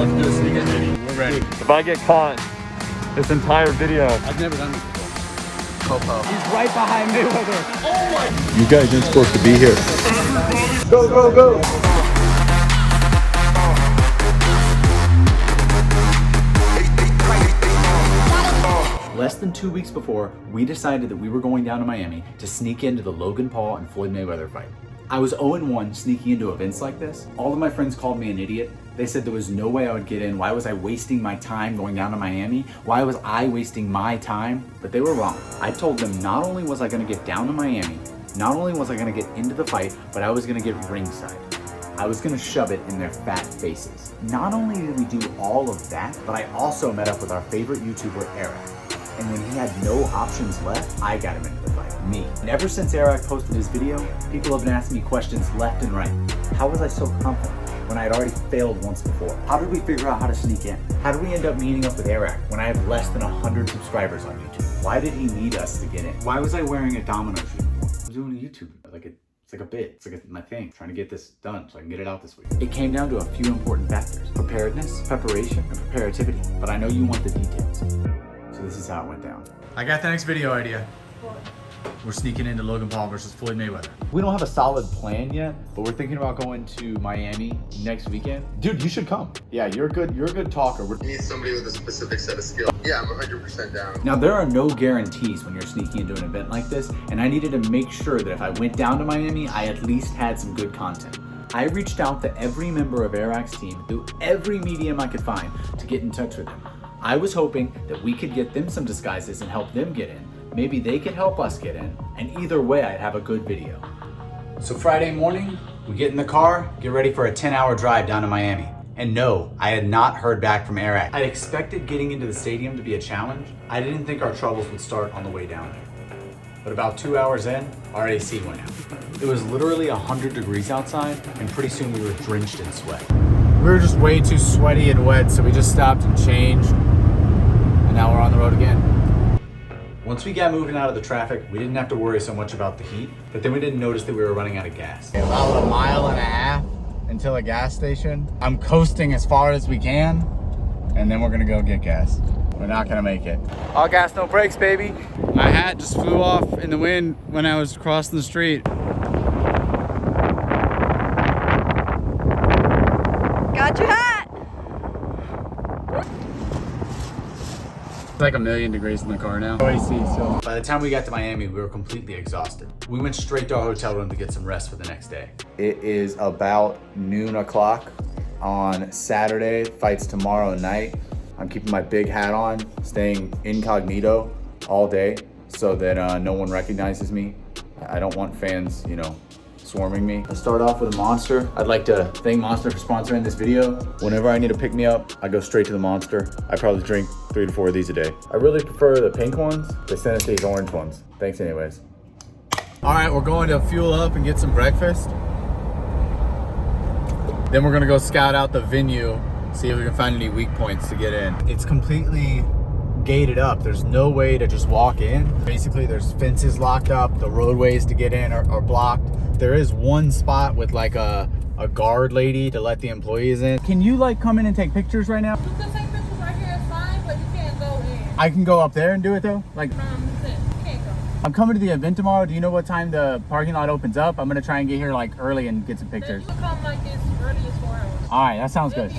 Let's do a sneak in, baby. We're ready. If I get caught, this entire video. I've never done this before. Popo. He's right behind Mayweather. Oh my! You guys aren't supposed to be here. Go, go, go. Less than 2 weeks before, we decided that we were going down to Miami to sneak into the Logan Paul and Floyd Mayweather fight. I was 0-1 sneaking into events like this. All of my friends called me an idiot. They said there was no way I would get in. Why was I wasting my time going down to Miami? Why was I wasting my time? But they were wrong. I told them not only was I gonna get down to Miami, not only was I gonna get into the fight, but I was gonna get ringside. I was gonna shove it in their fat faces. Not only did we do all of that, but I also met up with our favorite YouTuber, Airrack. And when he had no options left, I got him into the fight, me. And ever since Airrack posted his video, people have been asking me questions left and right. How was I so confident when I had already failed once before? How did we figure out how to sneak in? How did we end up meeting up with Airrack when I have less than 100 subscribers on YouTube? Why did he need us to get in? Why was I wearing a Domino's uniform? I'm doing a YouTube, it's like a bit. It's like my thing. Trying to get this done so I can get it out this week. It came down to a few important factors: preparedness, preparation, and preparativity. But I know you want the details. So this is how it went down. I got the next video idea. We're sneaking into Logan Paul versus Floyd Mayweather. We don't have a solid plan yet, but we're thinking about going to Miami next weekend. Dude, you should come. Yeah, you're a good talker. You need somebody with a specific set of skills. Yeah, I'm 100% down. Now, there are no guarantees when you're sneaking into an event like this, and I needed to make sure that if I went down to Miami, I at least had some good content. I reached out to every member of Airrack's team through every medium I could find to get in touch with them. I was hoping that we could get them some disguises and help them get in. Maybe they could help us get in, and either way, I'd have a good video. So Friday morning, we get in the car, get ready for a 10-hour drive down to Miami. And no, I had not heard back from Airrack. I expected getting into the stadium to be a challenge. I didn't think our troubles would start on the way down there. But about 2 hours in, our AC went out. It was literally 100 degrees outside, and pretty soon we were drenched in sweat. We were just way too sweaty and wet, so we just stopped and changed. And now we're on the road again. Once we got moving out of the traffic, we didn't have to worry so much about the heat, but then we didn't notice that we were running out of gas. About a mile and a half until a gas station. I'm coasting as far as we can, and then we're gonna go get gas. We're not gonna make it. All gas, no brakes, baby. My hat just flew off in the wind when I was crossing the street. Got your hat! It's like 1,000,000 degrees in the car now. AC, so. By the time we got to Miami, we were completely exhausted. We went straight to our hotel room to get some rest for the next day. It is about noon o'clock on Saturday. Fight's tomorrow night. I'm keeping my big hat on, staying incognito all day so that no one recognizes me. I don't want fans, swarming me. Let's start off with a Monster. I'd like to thank Monster for sponsoring this video. Whenever I need to pick me up, I go straight to the Monster. I probably drink 3 to 4 of these a day. I really prefer the pink ones. They sent us these orange ones. Thanks anyways. All right, we're going to fuel up and get some breakfast. Then we're gonna go scout out the venue, see if we can find any weak points to get in. It's completely gated up. There's no way to just walk in. Basically, there's fences locked up. The roadways to get in are blocked. There is one spot with like a guard lady to let the employees in. Can you come in and take pictures right now? You can take pictures right here, it's fine, but you can't go in. I can go up there and do it though? You can't go. I'm coming to the event tomorrow. Do you know what time the parking lot opens up? I'm gonna try and get here early and get some pictures. You can come as early as 4 hours. All right, that sounds good.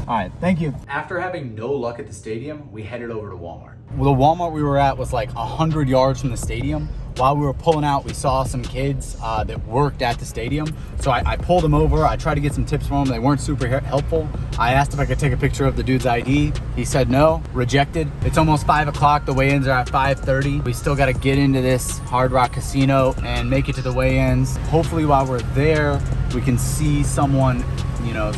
All right, thank you. After having no luck at the stadium, we headed over to Walmart. Well, the Walmart we were at was 100 yards from the stadium. While we were pulling out, we saw some kids that worked at the stadium. So I pulled them over. I tried to get some tips from them. They weren't super helpful. I asked if I could take a picture of the dude's ID. He said no, rejected. It's almost 5 o'clock. The weigh-ins are at 5:30. We still got to get into this Hard Rock Casino and make it to the weigh-ins. Hopefully while we're there, we can see someone,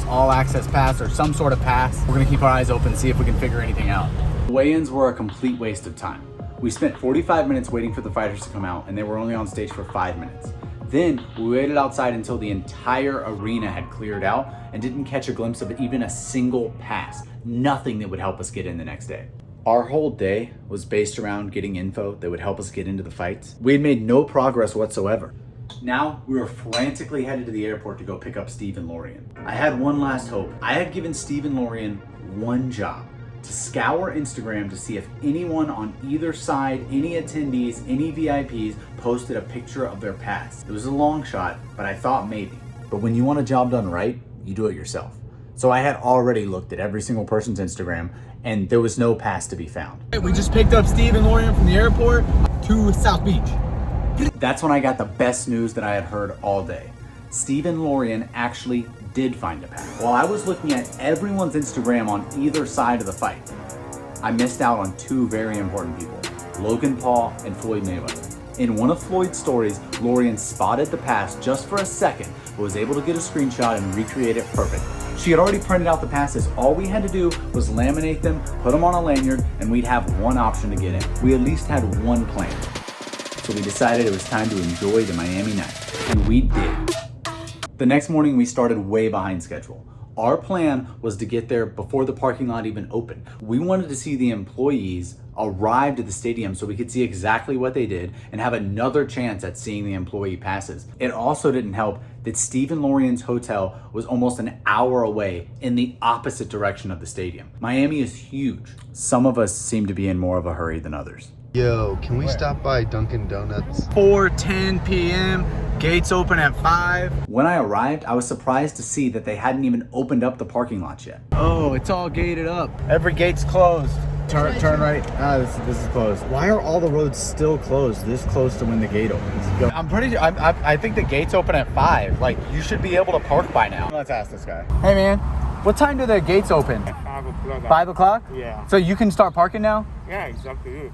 all access pass or some sort of pass. We're gonna keep our eyes open, see if we can figure anything out. Weigh-ins were a complete waste of time. We spent 45 minutes waiting for the fighters to come out, and they were only on stage for 5 minutes. Then we waited outside until the entire arena had cleared out and didn't catch a glimpse of even a single pass. Nothing that would help us get in the next day. Our whole day was based around getting info that would help us get into the fights. We had made no progress whatsoever. Now we were frantically headed to the airport to go pick up Steve and Lorian. I had one last hope. I had given Steve and Lorian one job: to scour Instagram to see if anyone on either side, any attendees, any VIPs, posted a picture of their pass. It was a long shot, but I thought maybe. But when you want a job done right, you do it yourself. So I had already looked at every single person's Instagram, and there was no pass to be found. We just picked up Steve and Lorian from the airport to South Beach. That's when I got the best news that I had heard all day. Steve and Lorian actually did find a pass. While I was looking at everyone's Instagram on either side of the fight, I missed out on two very important people: Logan Paul and Floyd Mayweather. In one of Floyd's stories, Lorian spotted the pass just for a second, but was able to get a screenshot and recreate it perfect. She had already printed out the passes. All we had to do was laminate them, put them on a lanyard, and we'd have one option to get in. We at least had one plan. So we decided it was time to enjoy the Miami night, and we did. The next morning, we started way behind schedule. Our plan was to get there before the parking lot even opened. We wanted to see the employees arrive at the stadium so we could see exactly what they did and have another chance at seeing the employee passes. It also didn't help that Steve and Lorian's hotel was almost an hour away in the opposite direction of the stadium. Miami is huge. Some of us seem to be in more of a hurry than others. Yo, can we stop by Dunkin' Donuts? 4:10 p.m. Gates open at 5. When I arrived, I was surprised to see that they hadn't even opened up the parking lot yet. Oh, it's all gated up. Every gate's closed. Turn right. Ah, this is closed. Why are all the roads still closed this close to when the gate opens? Go. I'm pretty sure. I think the gates open at 5. Like, you should be able to park by now. Let's ask this guy. Hey man, what time do the gates open? 5 o'clock. 5 o'clock? Yeah. So you can start parking now? Yeah, it's up to you.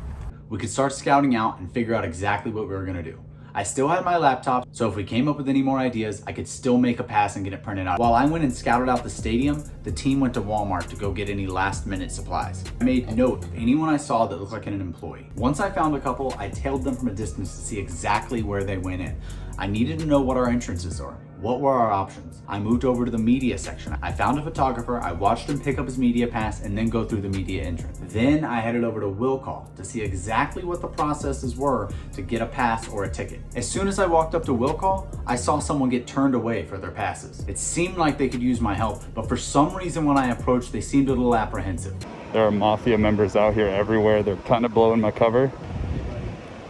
We could start scouting out and figure out exactly what we were gonna do. I still had my laptop, so if we came up with any more ideas, I could still make a pass and get it printed out. While I went and scouted out the stadium, the team went to Walmart to go get any last minute supplies. I made note of anyone I saw that looked like an employee. Once I found a couple, I tailed them from a distance to see exactly where they went in. I needed to know what our entrances are. What were our options? I moved over to the media section. I found a photographer, I watched him pick up his media pass and then go through the media entrance. Then I headed over to Will Call to see exactly what the processes were to get a pass or a ticket. As soon as I walked up to Will Call, I saw someone get turned away for their passes. It seemed like they could use my help, but for some reason when I approached, they seemed a little apprehensive. There are mafia members out here everywhere. They're kind of blowing my cover.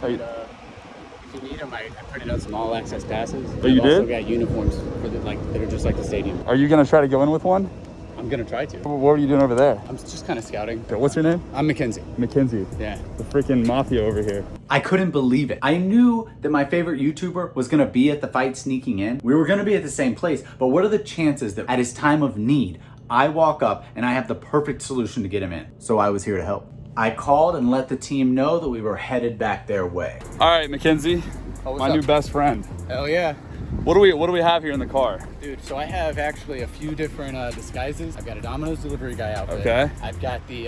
If you need them, I printed out some all access passes. Oh, you I've also did? got uniforms for that are just like the stadium. Are you gonna try to go in with one? I'm gonna try to. What are you doing over there? I'm just kind of scouting. What's your name? I'm Mackenzie. Mackenzie. Yeah. The freaking mafia over here. I couldn't believe it. I knew that my favorite YouTuber was gonna be at the fight sneaking in. We were gonna be at the same place, but what are the chances that at his time of need, I walk up and I have the perfect solution to get him in? So I was here to help. I called and let the team know that we were headed back their way. All right, Mackenzie, Oh, what's my up? new best friend. Hell yeah. What do we have here in the car? Dude, so I have actually a few different disguises. I've got a Domino's delivery guy outfit. Okay. I've got the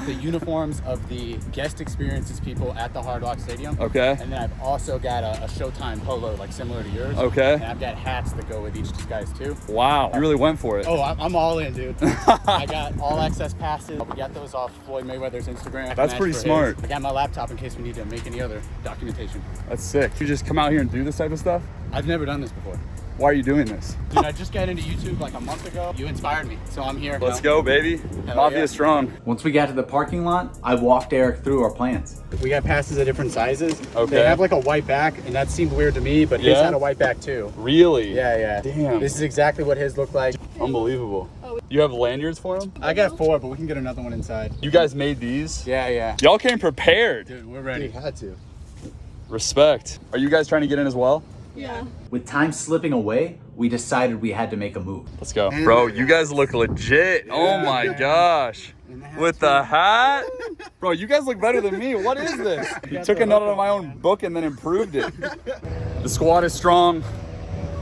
the uniforms of the guest experiences people at the Hard Rock Stadium. Okay. And then I've also got a Showtime polo, like similar to yours. Okay. And I've got hats that go with each disguise too. Wow, you really went for it. Oh, I'm all in, dude. I got all access passes. We got those off Floyd Mayweather's Instagram. That's Match pretty for his. smart. I got my laptop in case we need to make any other documentation. That's sick. You just come out here and do this type of stuff? I've never done this before. Why are you doing this? Dude, I just got into YouTube like a month ago. You inspired me, so I'm here. Let's go, baby. Hell Mafia yeah. strong. Once we got to the parking lot, I walked Eric through our plans. We got passes of different sizes. Okay. They have like a white back, and that seemed weird to me, but his Yeah? had a white back too. Really? Yeah. Damn. This is exactly what his looked like. Unbelievable. You have lanyards for him? I got 4, but we can get another one inside. You guys made these? Yeah. Y'all came prepared. Dude, we're ready. Had to. Respect. Are you guys trying to get in as well? Yeah. With time slipping away, we decided we had to make a move. Let's go. Bro, you guys look legit. Oh my gosh. With the hat? Bro, you guys look better than me. What is this? You took a note out of my own book and then improved it. The squad is strong.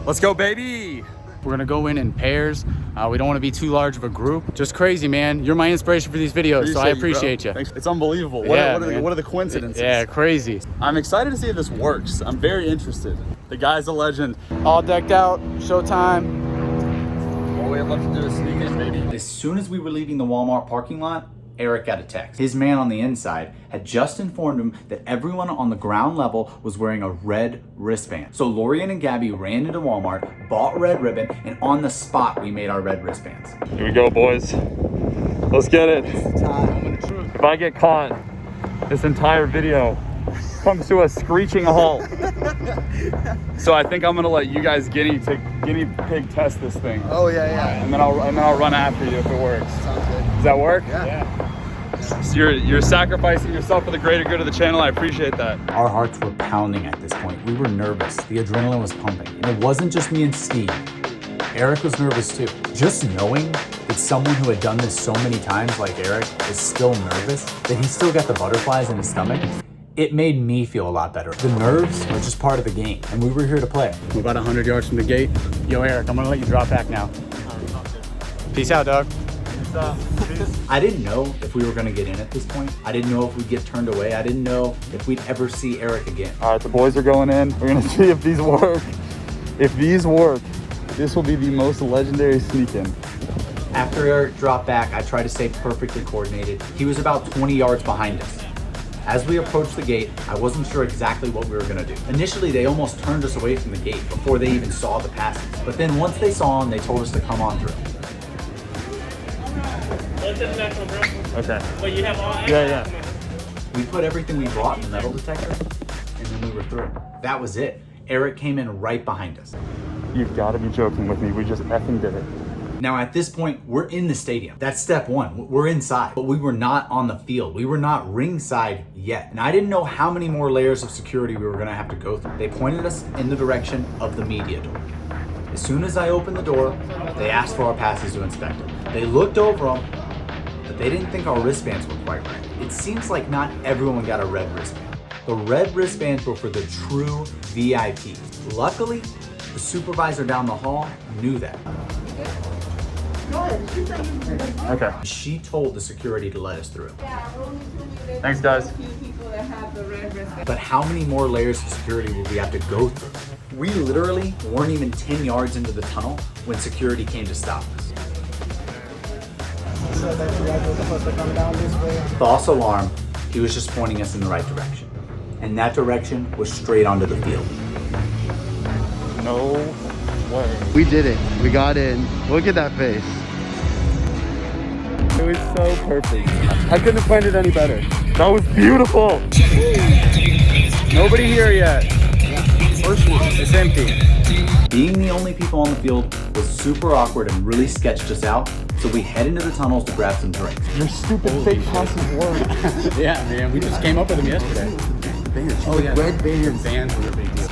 Let's go, baby. We're gonna go in pairs. We don't want to be too large of a group. Just crazy, man. You're my inspiration for these videos, so I appreciate you. Thanks. It's unbelievable. Yeah, What are the coincidences? Yeah, crazy. I'm excited to see if this works. I'm very interested. The guy's a legend. All decked out, showtime. All we have left to do is sneak in, baby. As soon as we were leaving the Walmart parking lot, Eric got a text. His man on the inside had just informed him that everyone on the ground level was wearing a red wristband. So Lorian and Gabby ran into Walmart, bought red ribbon, and on the spot we made our red wristbands. Here we go, boys. Let's get it. If I get caught, this entire video comes to a screeching halt. So I think I'm gonna let you guys guinea pig test this thing. Oh yeah. And then I'll run after you if it works. Sounds good. Does that work? Yeah. So you're sacrificing yourself for the greater good of the channel. I appreciate that. Our hearts were pounding at this point. We were nervous. The adrenaline was pumping. And it wasn't just me and Steve. Eric was nervous too. Just knowing that someone who had done this so many times like Eric is still nervous, that he still got the butterflies in his stomach, it made me feel a lot better. The nerves are just part of the game, and we were here to play. We're about 100 yards from the gate. Yo, Eric, I'm gonna let you drop back now. Peace out, dog. I didn't know if we were gonna get in at this point. I didn't know if we'd get turned away. I didn't know if we'd ever see Eric again. All right, the boys are going in. We're gonna see if these work. If these work, this will be the most legendary sneak-in. After Eric dropped back, I tried to stay perfectly coordinated. He was about 20 yards behind us. As we approached the gate, I wasn't sure exactly what we were gonna do. Initially, they almost turned us away from the gate before they even saw the passes. But then once they saw them, they told us to come on through. Okay. But you have all Yeah. We put everything we brought in the metal detector, and then we were through. That was it. Eric came in right behind us. You've got to be joking with me. We just effing did it. Now at this point, we're in the stadium. That's step one. We're inside, but we were not on the field. We were not ringside yet. And I didn't know how many more layers of security we were gonna have to go through. They pointed us in the direction of the media door. As soon as I opened the door, they asked for our passes to inspect it. They looked over them, but they didn't think our wristbands were quite right. It seems like not everyone got a red wristband. The red wristbands were for the true VIPs. Luckily, the supervisor down the hall knew that. Okay. She told the security to let us through. Thanks, guys. But how many more layers of security will we have to go through? We literally weren't even 10 yards into the tunnel when security came to stop us. False alarm, he was just pointing us in the right direction. And that direction was straight onto the field. No way. We did it. We got in. Look at that face. It was so perfect. I couldn't have planned it any better. That was beautiful. Nobody here yet. First one. It's empty. Being the only people on the field was super awkward and really sketched us out, so we head into the tunnels to grab some drinks. Your stupid fake passes work. Yeah, man, we just came up with them yesterday. Oh yeah, red bands. Bands were a big deal.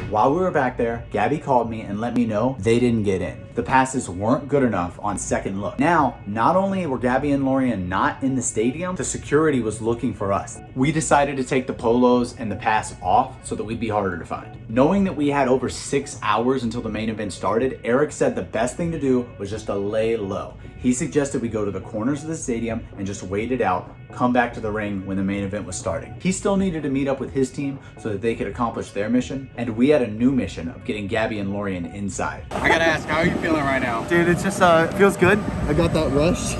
While we were back there, Gabby called me and let me know they didn't get in. The passes weren't good enough on second look. Now, not only were Gabby and Lorian not in the stadium, the security was looking for us. We decided to take the polos and the pass off so that we'd be harder to find. Knowing that we had over 6 hours until the main event started, Eric said the best thing to do was just to lay low. He suggested we go to the corners of the stadium and just wait it out, come back to the ring when the main event was starting. He still needed to meet up with his team so that they could accomplish their mission, and we had a new mission of getting Gabby and Lorian inside. I gotta ask, how are you feeling right now? Dude, it's just, it feels good. I got that rush.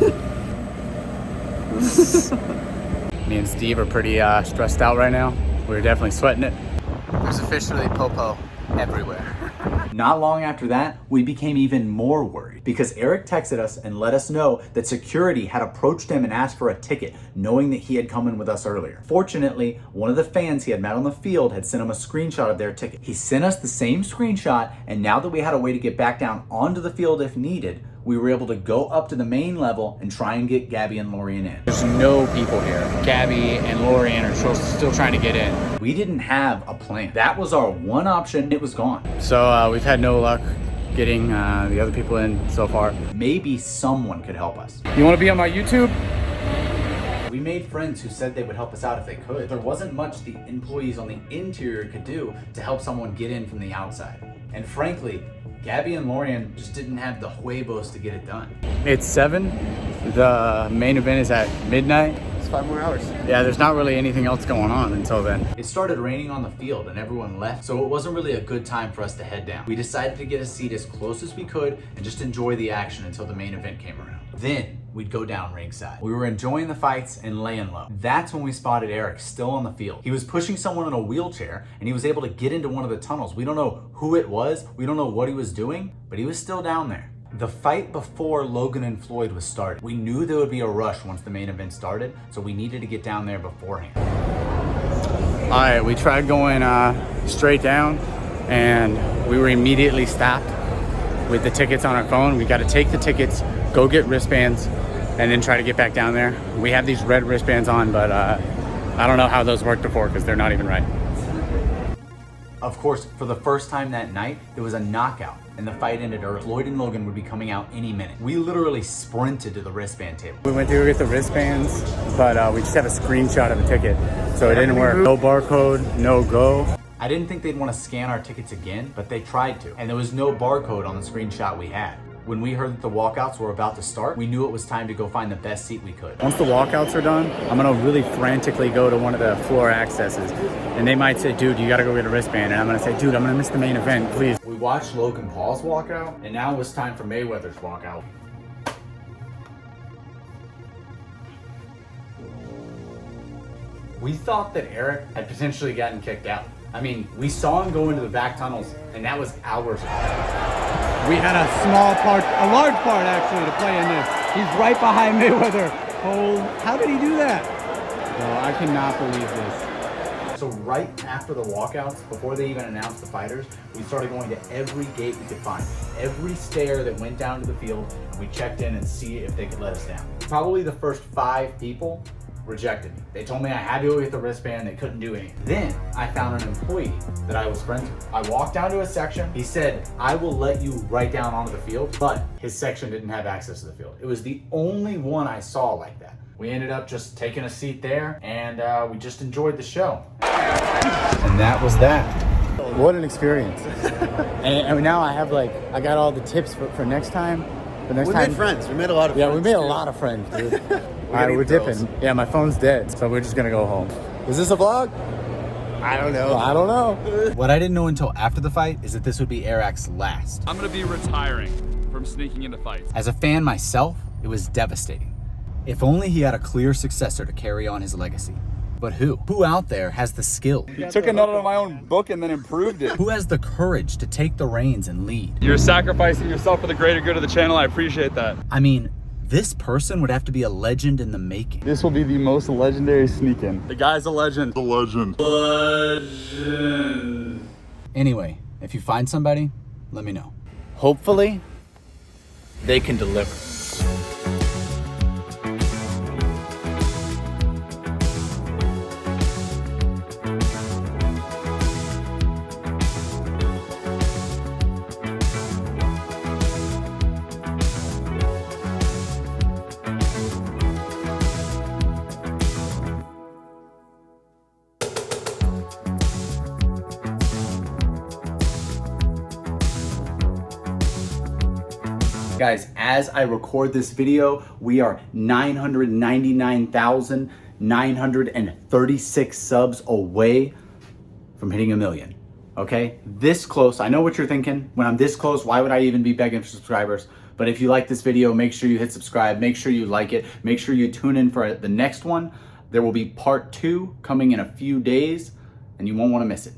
Me and Steve are pretty stressed out right now. We're definitely sweating it. There's officially popo everywhere. Not long after that, we became even more worried because Eric texted us and let us know that security had approached him and asked for a ticket, knowing that he had come in with us earlier. Fortunately, one of the fans he had met on the field had sent him a screenshot of their ticket. He sent us the same screenshot, and now that we had a way to get back down onto the field if needed, we were able to go up to the main level and try and get Gabby and Lorian in. There's no people here. Gabby and Lorian are still trying to get in. We didn't have a plan. That was our one option. It was gone. So we've had no luck getting the other people in so far. Maybe someone could help us. You want to be on my YouTube? We made friends who said they would help us out if they could. There wasn't much the employees on the interior could do to help someone get in from the outside. And frankly, Gabby and Lorian just didn't have the huevos to get it done. It's 7. The main event is at midnight. hours, 5 more hours. Yeah, there's not really anything else going on until then. It started raining on the field and everyone left, so it wasn't really a good time for us to head down. We decided to get a seat as close as we could and just enjoy the action until the main event came around. Then we'd go down ringside. We were enjoying the fights and laying low. That's when we spotted Airrack still on the field. He was pushing someone in a wheelchair and he was able to get into one of the tunnels. We don't know who it was, we don't know what he was doing, but he was still down there. The fight before Logan and Floyd was started. We knew there would be a rush once the main event started, so we needed to get down there beforehand. All right, we tried going straight down and we were immediately stopped with the tickets on our phone. We got to take the tickets, go get wristbands, and then try to get back down there. We have these red wristbands on, but I don't know how those worked before because they're not even right. Of course, for the first time that night, it was a knockout and the fight ended early. Floyd and Logan would be coming out any minute. We literally sprinted to the wristband table. We went to go get the wristbands, but we just have a screenshot of the ticket, so it didn't work. No barcode, no go. I didn't think they'd want to scan our tickets again, but they tried to, and there was no barcode on the screenshot we had. When we heard that the walkouts were about to start, we knew it was time to go find the best seat we could. Once the walkouts are done, I'm gonna really frantically go to one of the floor accesses, and they might say, dude, you gotta go get a wristband, and I'm gonna say, dude, I'm gonna miss the main event, please. We watched Logan Paul's walkout, and now it was time for Mayweather's walkout. We thought that Airrack had potentially gotten kicked out. I mean, we saw him go into the back tunnels, and that was hours ago. We had a large part actually to play in this. He's right behind Mayweather. Oh, how did he do that? Oh, I cannot believe this. So right after the walkouts, before they even announced the fighters, we started going to every gate we could find, every stair that went down to the field, and we checked in and see if they could let us down. Probably the first 5 people rejected me. They told me I had to go get the wristband, they couldn't do anything. Then I found an employee that I was friends with. I walked down to his section. He said, I will let you right down onto the field, but his section didn't have access to the field. It was the only one I saw like that. We ended up just taking a seat there, and we just enjoyed the show. And that was that. What an experience. and now I have I got all the tips for next time. We made friends. We made a lot of friends. Yeah, we made a lot of friends, dude. All right, we're dipping. Yeah, my phone's dead, so we're just gonna go home. Is this a vlog? I don't know. I don't know. What I didn't know until after the fight is that this would be Airrack's last. I'm gonna be retiring from sneaking into fights. As a fan myself, it was devastating. If only he had a clear successor to carry on his legacy. But who? Who out there has the skill? He took a note out of my own book and then improved it. Who has the courage to take the reins and lead? You're sacrificing yourself for the greater good of the channel. I appreciate that. I mean, this person would have to be a legend in the making. This will be the most legendary sneak-in. The guy's a legend. The legend. Legend. Anyway, if you find somebody, let me know. Hopefully, they can deliver. Guys, as I record this video, we are 999,936 subs away from hitting 1 million. Okay, this close. I know what you're thinking. When I'm this close, why would I even be begging for subscribers? But if you like this video, make sure you hit subscribe. Make sure you like it. Make sure you tune in for the next one. There will be part 2 coming in a few days, and you won't want to miss it.